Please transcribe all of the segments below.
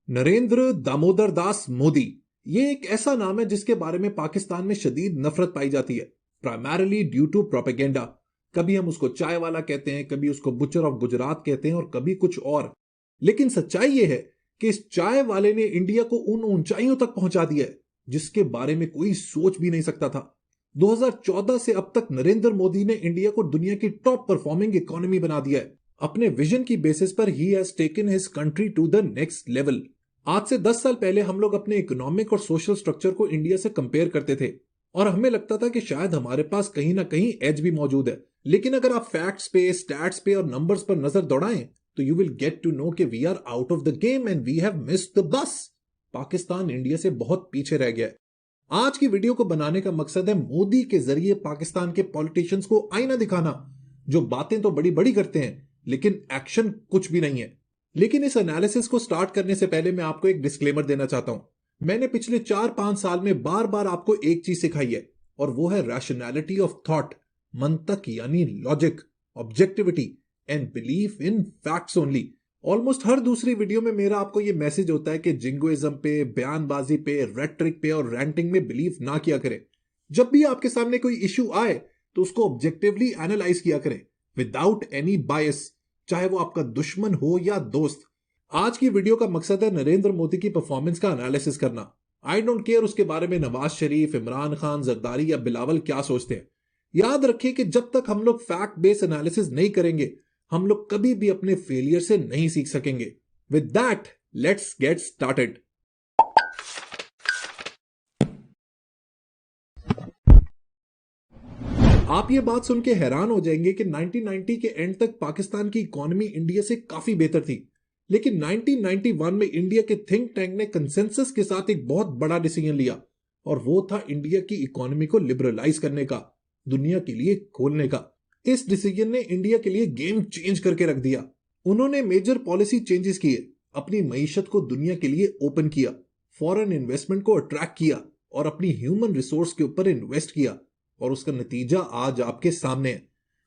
नरेंद्र दामोदर दास मोदी, ये एक ऐसा नाम है जिसके बारे में पाकिस्तान में शदीद नफरत पाई जाती है, प्राइमरली ड्यू टू प्रोपेगेंडा। कभी हम उसको चाय वाला कहते हैं, कभी उसको बुचर ऑफ गुजरात कहते हैं और कभी कुछ और। लेकिन सच्चाई ये है कि इस चाय वाले ने इंडिया को उन ऊंचाइयों तक पहुंचा दिया है जिसके बारे में कोई सोच भी नहीं सकता था। 2014 से अब तक नरेंद्र मोदी ने इंडिया को दुनिया की टॉप परफॉर्मिंग इकोनॉमी बना दिया है। अपने विजन की बेसिस पर ही has taken his country to the next level. आज से 10 साल पहले हम लोग अपने इकोनॉमिक और सोशल स्ट्रक्चर को इंडिया से कंपेयर करते थे और हमें लगता था कि शायद हमारे पास कहीं ना कहीं एज भी मौजूद है। लेकिन अगर आप फैक्ट्स पे, स्टैट्स पे और नंबर्स पर नजर दौड़ाएं तो you will get to know कि we are out of the game and we have missed the bus. Pakistan India से बहुत पीछे रह गया है। आज की वीडियो को बनाने का मकसद है मोदी के जरिए पाकिस्तान के पॉलिटिशियंस को आईना दिखाना, जो बातें तो बड़ी बड़ी करते हैं लेकिन एक्शन कुछ भी नहीं है। लेकिन इस एनालिसिस को स्टार्ट करने से पहले मैं आपको एक डिस्क्लेमर देना चाहता हूं। मैंने पिछले 4-5 साल में बार बार आपको एक चीज सिखाई है और वो है रैशनैलिटी ऑफ थॉट, मंतक यानी logic, objectivity and belief in facts only. Almost हर दूसरी वीडियो में मेरा आपको ये मैसेज होता है कि जिंगोइज्म पे, बयानबाजी पे, रेटरिक पे और रैंटिंग में बिलीव ना किया करें। जब भी आपके सामने कोई इश्यू आए तो उसको ऑब्जेक्टिवली एनालाइज किया करें विदाउट एनी बायस, चाहे वो आपका दुश्मन हो या दोस्त। आज की वीडियो का मकसद है नरेंद्र मोदी की परफॉर्मेंस का एनालिसिस करना। आई डोंट केयर उसके बारे में नवाज शरीफ, इमरान खान, जरदारी या बिलावल क्या सोचते हैं। याद रखिए कि जब तक हम लोग फैक्ट बेस्ड एनालिसिस नहीं करेंगे हम लोग कभी भी अपने फेलियर से नहीं सीख सकेंगे। With that let's get started. आप ये बात सुन के हैरान हो जाएंगे कि 1990 के एंड तक पाकिस्तान की इकोनॉमी इंडिया से काफी बेहतर थी। लेकिन 1991 में इंडिया के थिंक टैंक ने कंसेंसस के साथ एक बहुत बड़ा डिसीजन लिया और वो था इंडिया की इकोनॉमी को लिबरलाइज करने का, दुनिया के लिए खोलने का। इस डिसीजन ने इंडिया के लिए गेम चेंज करके रख दिया। उन्होंने मेजर पॉलिसी चेंजेस किए, अपनी मईशत को दुनिया के लिए ओपन किया, फॉरेन इन्वेस्टमेंट को अट्रैक्ट किया और अपनी ह्यूमन रिसोर्स के ऊपर इन्वेस्ट किया और उसका नतीजा आज आपके सामने है।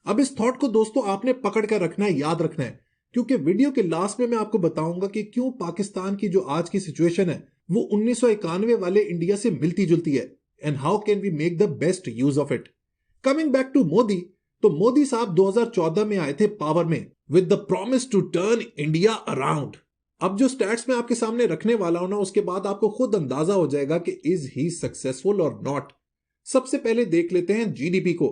अब इस थॉट को दोस्तों आपने पकड़ कर रखना है, याद रखना है, क्योंकि वीडियो के लास्ट में मैं आपको बताऊंगा कि क्यों पाकिस्तान की जो आज की सिचुएशन है वो 1991 वाले इंडिया से मिलती जुलती है and how can we make the best use of it. Coming back to Modi, तो मोदी साहब 2014 में आए थे पावर में with the promise to turn India around. अब जो स्टैट्स मैं आपके सामने रखने वाला हूं ना, उसके बाद आपको खुद अंदाजा हो जाएगा कि इज ही सक्सेसफुल और नॉट। सबसे पहले देख लेते हैं जीडीपी को।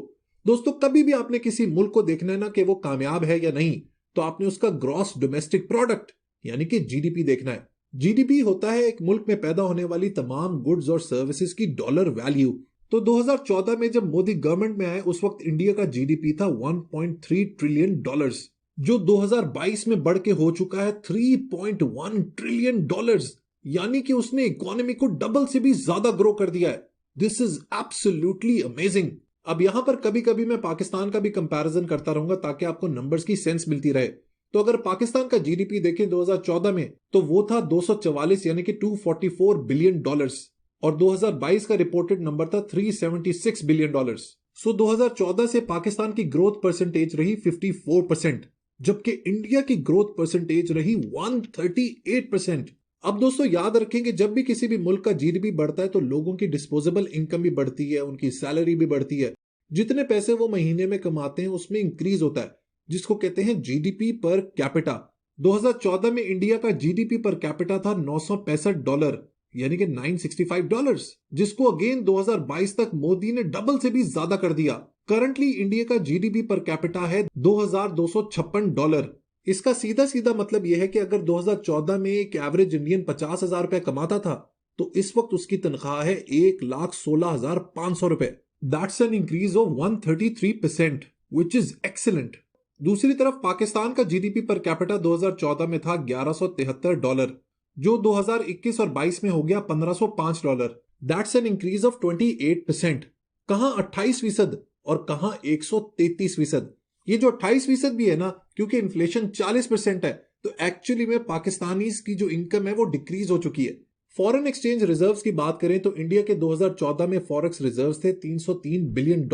दोस्तों कभी भी आपने किसी मुल्क को देखना है ना कि वो कामयाब है या नहीं, तो आपने उसका ग्रॉस डोमेस्टिक प्रोडक्ट यानी कि जीडीपी देखना है। जीडीपी होता है एक मुल्क में पैदा होने वाली तमाम गुड्स और सर्विसेज की डॉलर वैल्यू। तो 2014 में जब मोदी गवर्नमेंट में आए उस वक्त इंडिया का जीडीपी था 1.3 ट्रिलियन डॉलर्स, जो 2022 में बढ़ के हो चुका है 3.1 ट्रिलियन डॉलर्स, यानी कि उसने इकोनॉमी को डबल से भी ज्यादा ग्रो कर दिया है। This is absolutely amazing. अब यहां पर कभी कभी मैं पाकिस्तान का भी कंपैरिजन करता रहूंगा ताकि आपको नंबर्स की सेंस मिलती रहे। तो अगर पाकिस्तान का जीडीपी देखें 2014 में तो वो था 244 यानी कि 244 बिलियन डॉलर्स और 2022 का रिपोर्टेड नंबर था 376 बिलियन डॉलर्स। सो 2014 से पाकिस्तान की ग्रोथ परसेंटेज रही 54%, जबकि इंडिया की ग्रोथ परसेंटेज रही 138%। अब दोस्तों याद रखें कि जब भी किसी भी मुल्क का जीडीपी बढ़ता है तो लोगों की डिस्पोजेबल इनकम भी बढ़ती है, उनकी सैलरी भी बढ़ती है, जितने पैसे वो महीने में कमाते हैं उसमें इंक्रीज होता है, जिसको कहते हैं जीडीपी पर कैपिटा। 2014 में इंडिया का जीडीपी पर कैपिटा था $965 यानी कि $965, जिसको अगेन 2022 तक मोदी ने डबल से भी ज्यादा कर दिया। करंटली इंडिया का जीडीपी पर कैपिटा है $2256। इसका सीधा सीधा मतलब यह है कि अगर 2014 में एक एवरेज इंडियन 50,000 रुपए कमाता था तो इस वक्त उसकी तनख्वाह है 1,16,500 रुपए। That's an increase of 133%, which is excellent. दूसरी तरफ पाकिस्तान का जीडीपी पर कैपिटा 2014 में था $1173, जो 2021 और 22 में हो गया $1505। That's an increase of 28%। कहां 28% और कहां 133%। ये जो 28% भी है ना, क्योंकि इन्फ्लेशन 40% है, तो एक्चुअली में पाकिस्तानी की जो इनकम है वो डिक्रीज हो चुकी है। फॉरेन एक्सचेंज रिजर्व्स की बात करें तो इंडिया के 2014 में फॉरेक्स रिजर्व्स थे $303 बिलियन,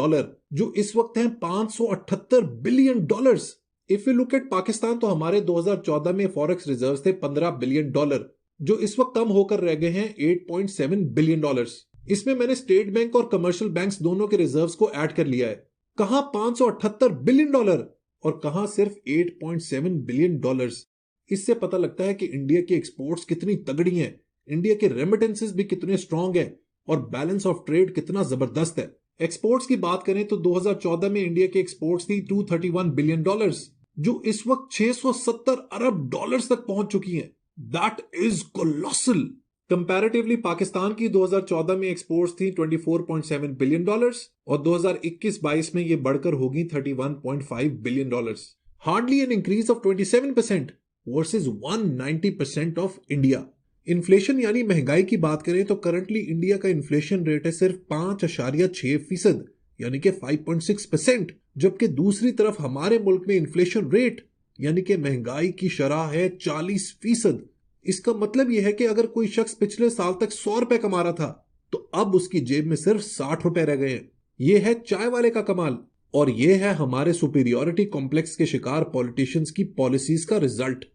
जो इस वक्त हैं $578 billion. If you look at Pakistan तो हमारे 2014 में फॉरेक्स रिजर्व्स थे $15 बिलियन, जो इस वक्त कम होकर रह गए हैं $8.7 बिलियन। इसमें मैंने स्टेट बैंक और कमर्शियल बैंक्स दोनों के रिजर्व्स को ऐड कर लिया है। कहां $578 बिलियन और कहां सिर्फ $8.7 बिलियन। इससे पता लगता है कि इंडिया की एक्सपोर्ट्स कितनी तगड़ी हैं, इंडिया के रेमिटेंसेस भी कितने स्ट्रांग हैं और बैलेंस ऑफ ट्रेड कितना जबरदस्त है। एक्सपोर्ट्स की बात करें तो 2014 में इंडिया के एक्सपोर्ट्स थी $231 बिलियन, जो इस वक्त $670 अरब तक पहुंच चुकी हैं। That is colossal. Comparatively Pakistan की 2014 में एक्सपोर्ट्स थी $24.7 बिलियन और 2021-22 में ये बढ़कर होगी $31.5 billion. Hardly an increase of 27% versus 190% of India. Inflation यानी महंगाई की बात करें तो करंटली इंडिया का इन्फ्लेशन रेट है सिर्फ 5.6% यानी कि 5.6%, जबकि दूसरी तरफ हमारे मुल्क में इन्फ्लेशन रेट यानी कि महंगाई की शरह है 40%। इसका मतलब यह है कि अगर कोई शख्स पिछले साल तक 100 रुपए कमा रहा था तो अब उसकी जेब में सिर्फ 60 रुपए रह गए हैं। यह है चाय वाले का कमाल और यह है हमारे सुपीरियोरिटी कॉम्प्लेक्स के शिकार पॉलिटिशियंस की पॉलिसीज का रिजल्ट।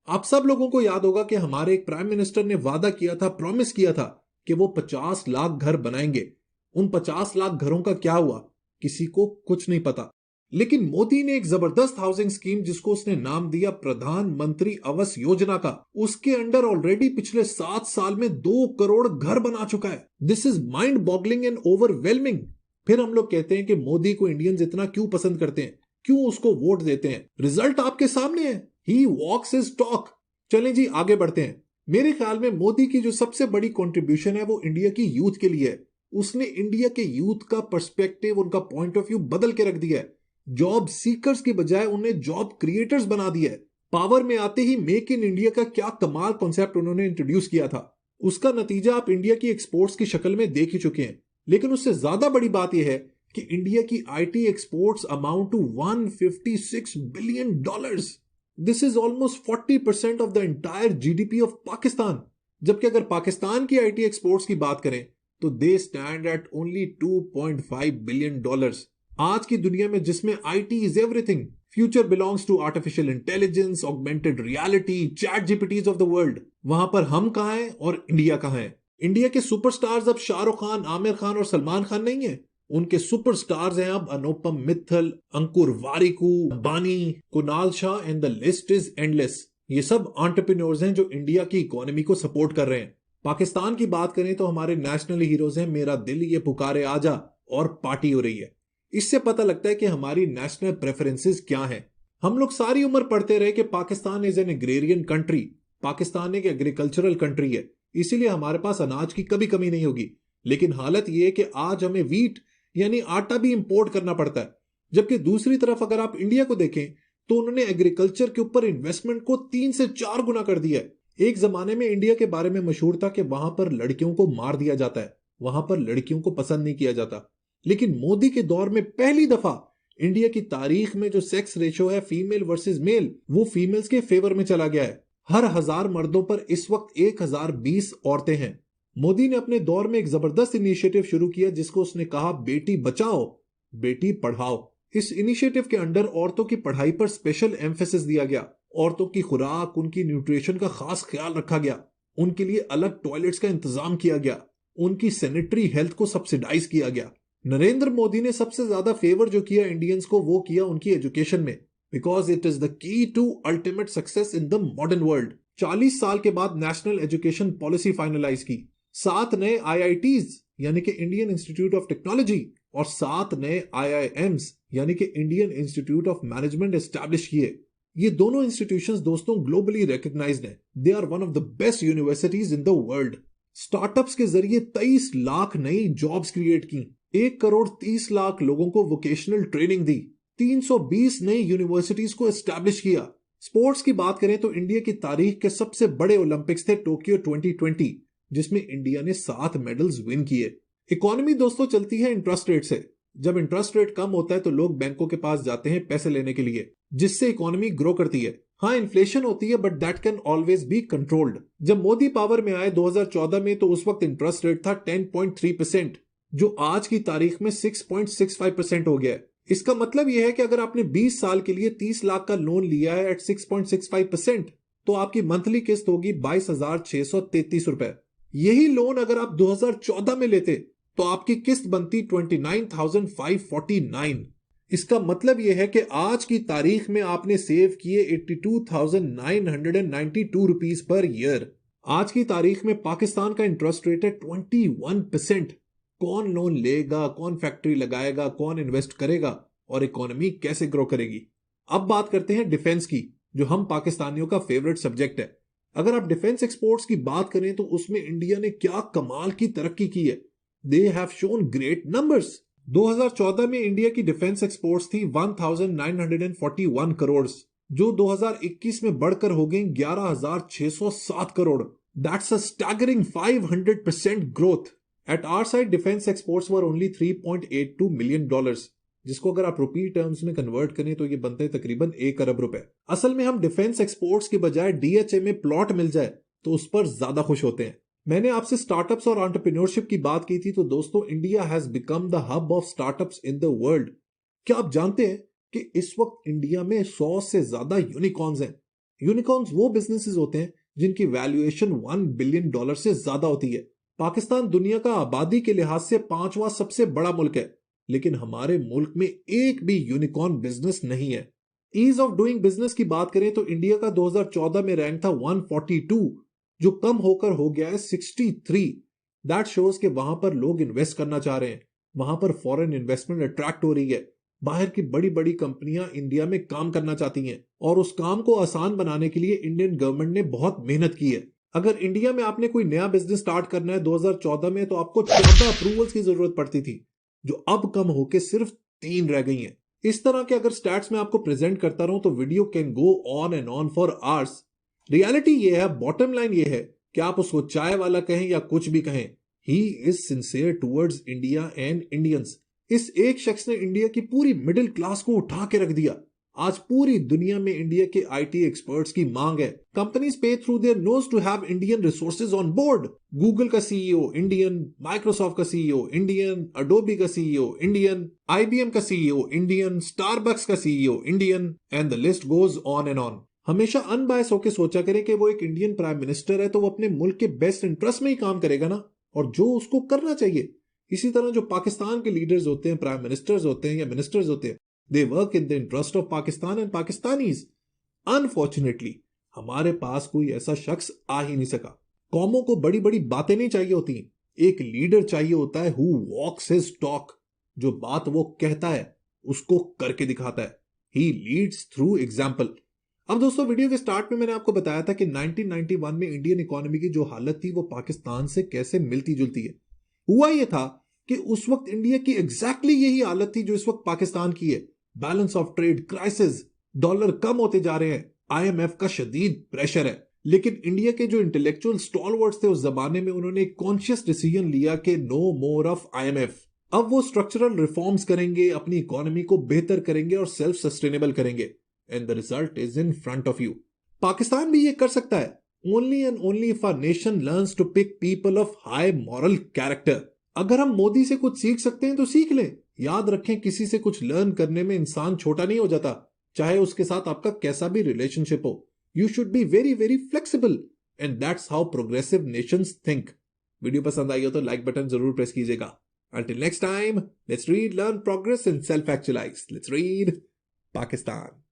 आप सब लोगों को याद होगा कि हमारे एक प्राइम मिनिस्टर ने वादा किया था, प्रॉमिस किया था कि वो 50 लाख घर बनाएंगे। उन 50 लाख घरों का क्या हुआ किसी को कुछ नहीं पता। लेकिन मोदी ने एक जबरदस्त हाउसिंग स्कीम जिसको उसने नाम दिया प्रधानमंत्री आवास योजना का, उसके अंडर ऑलरेडी पिछले 7 साल में 2 करोड़ घर बना चुका है। This is mind boggling and overwhelming. फिर हम लोग कहते हैं कि मोदी को इंडियंस इतना क्यों पसंद करते हैं, क्यों उसको वोट देते हैं। रिजल्ट आपके सामने है, ही वॉक्स हिज टॉक। चलें जी आगे बढ़ते हैं। मेरे ख्याल में मोदी की जो सबसे बड़ी कंट्रीब्यूशन है वो इंडिया की यूथ के लिए है। उसने इंडिया के यूथ का पर्सपेक्टिव, उनका पॉइंट ऑफ व्यू बदल के रख दिया है। जॉब सीकर्स की बजाय उन्हें जॉब क्रिएटर्स बना दिया है। पावर में आते ही मेक इन इंडिया का क्या कमाल कॉन्सेप्ट उन्होंने इंट्रोड्यूस किया था, उसका नतीजा आप इंडिया की एक्सपोर्ट्स की शक्ल में देख ही चुके हैं। लेकिन उससे ज्यादा बड़ी बात यह है कि इंडिया की IT exports amount to $156 billion. This is almost 40% of the entire GDP of Pakistan. जबकि अगर पाकिस्तान की आईटी एक्सपोर्ट्स की बात करें तो they stand at only $2.5 billion. आज की दुनिया में जिसमें IT is everything, future belongs to artificial intelligence, augmented reality, chat GPTs of the world, वहां पर हम कहां हैं और इंडिया कहां है। इंडिया के सुपरस्टार्स अब शाहरुख खान, आमिर खान और सलमान खान नहीं है। उनके सुपरस्टार्स हैं अब अनुपम मित्तल, अंकुर वारिकू, बानी, Kunal Shah and the list is endless. ये सब एंटरप्रेन्योर्स हैं जो इंडिया की इकोनॉमी को सपोर्ट कर रहे हैं। पाकिस्तान की बात करें तो हमारे नेशनल हीरोज हैं मेरा दिल ये पुकारे आजा और पार्टी हो रही है। इससे पता लगता है कि हमारी नेशनल प्रेफरेंसेस क्या हैं। हम लोग सारी उम्र पढ़ते रहे कि Pakistan is an agrarian country, Pakistan एक एग्रीकल्चरल कंट्री है, इसीलिए हमारे पास अनाज की कभी कमी नहीं होगी। लेकिन हालत यह है कि आज हमें वीट यानी आटा भी इंपोर्ट करना पड़ता है। जबकि दूसरी तरफ अगर आप इंडिया को देखें तो उन्होंने एग्रीकल्चर के ऊपर इन्वेस्टमेंट को 3 से 4 गुना कर दिया है। एक जमाने में इंडिया के बारे में मशहूर था कि वहां पर लड़कियों को मार दिया जाता है, वहां पर लड़कियों को पसंद नहीं किया जाता। लेकिन मोदी के दौर में पहली दफा इंडिया की तारीख में जो सेक्स रेशो है फीमेल वर्सेस मेल, वो फीमेल्स के फेवर में चला गया है। हर 1000 मर्दों पर इस वक्त 1020 औरतें हैं। मोदी ने अपने दौर में एक जबरदस्त इनिशिएटिव शुरू किया जिसको उसने कहा बेटी बचाओ बेटी पढ़ाओ। इस इनिशिएटिव के अंडर औरतों की पढ़ाई पर स्पेशल एम्फेसिस दिया गया। औरतों की खुराक, उनकी न्यूट्रिशन का खास ख्याल रखा गया, उनके लिए अलग टॉयलेट्स का इंतजाम किया गया, उनकी सैनिटरी हेल्थ को सब्सिडाइज किया गया। नरेंद्र मोदी ने सबसे ज्यादा फेवर जो किया इंडियंस को वो किया उनकी एजुकेशन में, because it is the key to ultimate success in the modern world. 40 साल के बाद नेशनल एजुकेशन पॉलिसी फाइनलाइज की, 7 नए आईआईटीज यानी कि इंडियन इंस्टीट्यूट ऑफ टेक्नोलॉजी और 7 नए आईआईएम्स यानी कि Indian Institute of Management establish किए। ये दोनों इंस्टीट्यूशंस दोस्तों ग्लोबली रिकॉग्नाइज्ड हैं। They are one of the best universities in the world. Startups के जरिए 23 लाख नई जॉब्स क्रिएट की, 1 करोड़ 30 लाख लोगों को वोकेशनल ट्रेनिंग दी, 320 नई यूनिवर्सिटीज को एस्टैब्लिश किया। स्पोर्ट्स की बात करें तो इंडिया की तारीख के सबसे बड़े ओलंपिक्स थे टोक्यो 2020, जिसमें इंडिया ने 7 मेडल्स विन किए। इकोनॉमी दोस्तों चलती है इंटरेस्ट रेट से। जब इंटरेस्ट रेट कम होता है तो लोग बैंकों के पास जाते हैं पैसे लेने के लिए, जिससे इकोनॉमी ग्रो करती है। हाँ, इन्फ्लेशन होती है but that can always be controlled. जब मोदी पावर में आए 2014 में तो उस वक्त इंटरेस्ट रेट था 10.3%, जो आज की तारीख में 6.65% हो गया है। इसका मतलब यह है कि अगर आपने 20 साल के लिए 30 लाख का लोन लिया है एट 6.65%, तो आपकी मंथली किस्त होगी 22,633 रुपए। यही लोन अगर आप 2014 में लेते तो आपकी किस्त बनती 29,549। इसका मतलब यह है कि आज की तारीख में आपने सेव किए 82,992 रुपीज पर ईयर। आज की तारीख में पाकिस्तान का इंटरेस्ट रेट है 21%। कौन लोन लेगा, कौन फैक्ट्री लगाएगा, कौन इन्वेस्ट करेगा और इकोनॉमी कैसे ग्रो करेगी। अब बात करते हैं डिफेंस की, जो हम पाकिस्तानियों का फेवरेट सब्जेक्ट है। अगर आप डिफेंस एक्सपोर्ट्स की बात करें तो उसमें इंडिया ने क्या कमाल की तरक्की की है। They have shown great numbers. 2014 में इंडिया की डिफेंस एक्सपोर्ट्स थी 1941 करोड़, जो 2021 में बढ़कर हो गई 11,607 crore. That's a staggering 500% growth. At our side defence exports were only $3.82 million, जिसको अगर आप रुपी टर्म्स में कन्वर्ट करें तो ये बनते हैं तकरीबन 1 अरब रुपए। असल में हम डिफेंस एक्सपोर्ट्स के बजाय डीएचए में प्लॉट मिल जाए तो उस पर ज्यादा खुश होते हैं। मैंने आपसे स्टार्टअप्स और एंटरप्रेन्योरशिप की बात की थी, तो दोस्तों India has become the hub of startups in the world. क्या आप जानते हैं कि इस वक्त इंडिया में 100 से ज्यादा यूनिकॉर्न्स हैं। यूनिकॉर्न्स वो बिजनेसेस होते हैं जिनकी वैल्यूएशन $1 बिलियन से ज्यादा होती है। पाकिस्तान दुनिया का आबादी के लिहाज से 5वां सबसे बड़ा मुल्क है, लेकिन हमारे मुल्क में एक भी यूनिकॉर्न बिजनेस नहीं है। ईज ऑफ डूइंग बिजनेस की बात करें तो इंडिया का 2014 में रैंक था 142, जो कम होकर हो गया है 63। दैट शोज कि वहां पर लोग इन्वेस्ट करना चाह रहे हैं, वहां पर फॉरेन इन्वेस्टमेंट अट्रैक्ट हो रही है। बाहर की बड़ी बड़ी कंपनियां इंडिया में काम करना चाहती हैं और उस काम को आसान बनाने के लिए इंडियन गवर्नमेंट ने बहुत मेहनत की है। अगर इंडिया में आपने कोई नया बिजनेस स्टार्ट करना है 2014 में, तो आपको 14 अप्रूवल्स की जरूरत पड़ती थी, जो अब कम होके सिर्फ 3 रह गई हैं। इस तरह के अगर स्टैट्स में आपको प्रेजेंट करता रहूं तो video can go on and on for hours. Reality ये है, बॉटम लाइन ये है कि आप उसको चाय वाला कहें या कुछ भी कहें, he is sincere towards India and Indians. इस एक शख्स ने इंडिया की पूरी मिडिल क्लास को उठा के रख दिया। आज पूरी दुनिया में इंडिया के आईटी एक्सपर्ट्स की मांग है। Companies pay through their nose to have Indian resources on board. Google का सीईओ इंडियन, माइक्रोसॉफ्ट का सीईओ इंडियन, अडोबी का सीईओ इंडियन, आईबीएम का सीईओ इंडियन, स्टारबक्स का CEO Indian, and the list goes on and on. हमेशा unbiased होकर सोचा करें कि वो एक इंडियन प्राइम मिनिस्टर है तो वो अपने मुल्क के बेस्ट इंटरेस्ट में ही काम करेगा ना, और जो उसको करना चाहिए। इसी तरह जो पाकिस्तान के लीडर्स होते हैं, प्राइम मिनिस्टर्स होते हैं या मिनिस्टर्स होते हैं, they work in the interest of Pakistan and Pakistanis. Unfortunately हमारे पास कोई ऐसा शख्स आ ही नहीं सका। कौमों को बड़ी बड़ी बातें नहीं चाहिए होती, एक लीडर चाहिए होता है हु वॉक्स हिज टॉक। जो बात वो कहता है उसको करके दिखाता है। ही लीड्स थ्रू एग्जाम्पल। अब दोस्तों, वीडियो के स्टार्ट में मैंने आपको बताया था कि 1991 में इंडियन इकोनॉमी की जो हालत थी वो पाकिस्तान से कैसे मिलती जुलती है। हुआ यह था कि उस वक्त इंडिया की एग्जैक्टली यही हालत थी जो इस वक्त पाकिस्तान की है। Balance of trade crisis, dollar कम होते जा रहे हैं, आईएमएफ का शदीद प्रेशर है। लेकिन इंडिया के जो इंटेलेक्चुअल स्टॉलवर्ड्स थे उस जमाने में, उन्होंने एक कॉन्शियस डिसीजन लिया कि नो मोर ऑफ आईएमएफ। अब वो स्ट्रक्चरल रिफॉर्म्स करेंगे, अपनी इकोनॉमी को बेहतर करेंगे और सेल्फ सस्टेनेबल करेंगे। And the result is in front of you. Pakistan भी ये कर सकता है, only and only if our nation learns to pick people of high moral character. अगर हम मोदी से कुछ सीख सकते हैं तो सीख लें। याद रखें, किसी से कुछ लर्न करने में इंसान छोटा नहीं हो जाता, चाहे उसके साथ आपका कैसा भी रिलेशनशिप हो। You should be very very flexible, and that's how progressive Nations think. Video पसंद आई हो तो लाइक बटन जरूर प्रेस कीजिएगा। Until next time, let's read, learn, progress, and self-actualize. Let's read Pakistan.